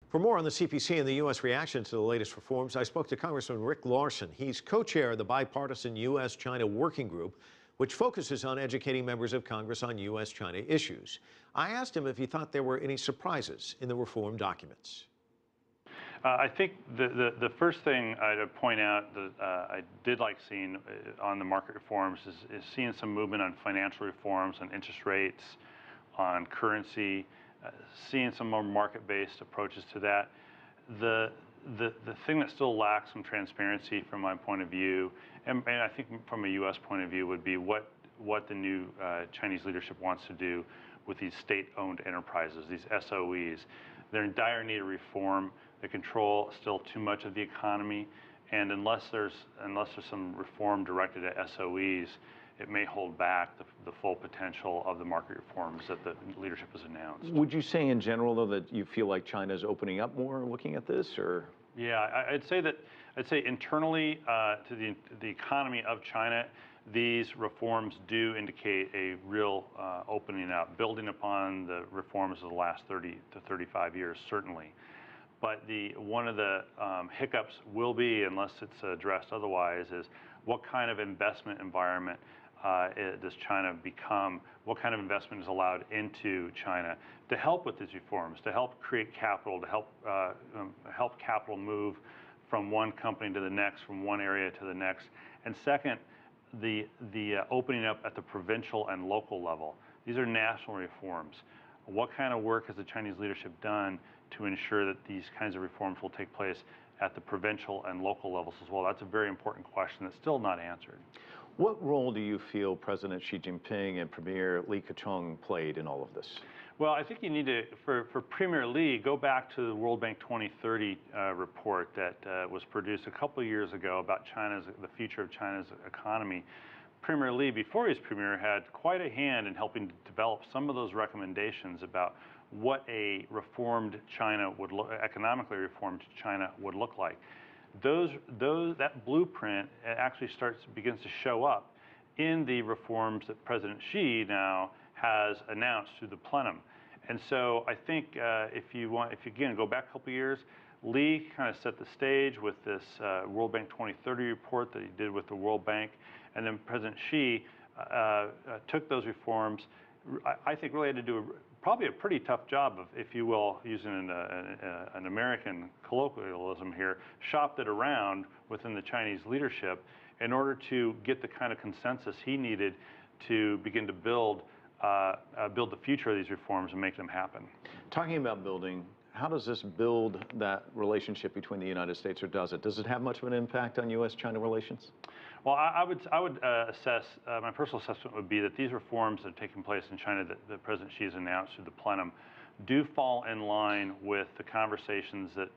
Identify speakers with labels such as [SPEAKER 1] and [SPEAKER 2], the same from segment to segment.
[SPEAKER 1] For more on the CPC and the U.S. reaction to the latest reforms, I spoke to Congressman Rick Larsen. He's co-chair of the bipartisan U.S.-China Working Group, which focuses on educating members of Congress on U.S.-China issues. I asked him if he thought there were any surprises in the reform documents.
[SPEAKER 2] I think the first thing I'd point out that I did like seeing on the market reforms is seeing some movement on financial reforms, on interest rates, on currency, seeing some more market-based approaches to that. The thing that still lacks some transparency from my point of view, and I think from a U.S. point of view, would be what the new Chinese leadership wants to do with these state-owned enterprises, these SOEs. They're in dire need of reform. They control still too much of the economy, and unless there's some reform directed at SOEs, it may hold back the full potential of the market reforms that the leadership has announced.
[SPEAKER 3] Would you say in general, though, that you feel like China is opening up more looking at this, or?
[SPEAKER 2] Yeah, I'd say internally to the economy of China, these reforms do indicate a real opening up, building upon the reforms of the last 30 to 35 years, certainly. But one of the hiccups will be, unless it's addressed otherwise, is what kind of investment environment does China become? What kind of investment is allowed into China to help with these reforms, to help create capital, to help capital move from one company to the next, from one area to the next? And second, the opening up at the provincial and local level. These are national reforms. What kind of work has the Chinese leadership done to ensure that these kinds of reforms will take place at the provincial and local levels as well? That's a very important question that's still not answered.
[SPEAKER 3] What role do you feel President Xi Jinping and Premier Li Keqiang played in all of this?
[SPEAKER 2] Well, I think you need to, for Premier Li, go back to the World Bank 2030 report that was produced a couple of years ago about the future of China's economy. Premier Li, before he was premier, had quite a hand in helping to develop some of those recommendations about what a reformed China would look, economically reformed China would look like. That blueprint actually begins to show up in the reforms that President Xi now has announced through the plenum. And so I think if you again go back a couple of years, Li kind of set the stage with this World Bank 2030 report that he did with the World Bank, and then President Xi took those reforms. I think really had to do probably a pretty tough job of, if you will, using an American colloquialism here, shopped it around within the Chinese leadership in order to get the kind of consensus he needed to begin to build the future of these reforms and make them happen.
[SPEAKER 3] Talking about building, how does this build that relationship between the United States, or does it? Does it have much of an impact on U.S.-China relations?
[SPEAKER 2] Well, I would assess, my personal assessment would be that these reforms that are taking place in China that President Xi has announced through the plenum do fall in line with the conversations that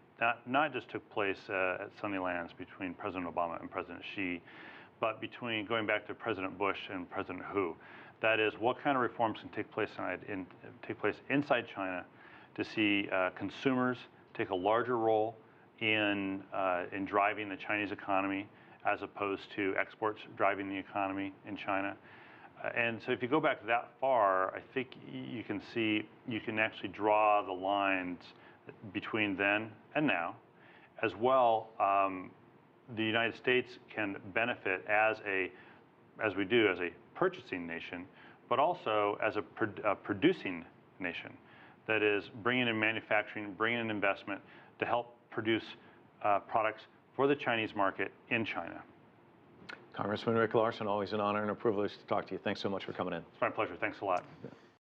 [SPEAKER 2] not just took place at Sunnylands between President Obama and President Xi, but going back to President Bush and President Hu. That is, what kind of reforms can take place inside China to see consumers take a larger role in driving the Chinese economy, as opposed to exports driving the economy in China. And so if you go back that far, I think you can actually draw the lines between then and now. As well, the United States can benefit as we do as a purchasing nation, but also as a producing nation. That is, bringing in manufacturing, bringing in investment to help produce products for the Chinese market in China.
[SPEAKER 3] Congressman Rick Larsen, always an honor and a privilege to talk to you. Thanks so much for coming in.
[SPEAKER 2] It's my pleasure. Thanks a lot.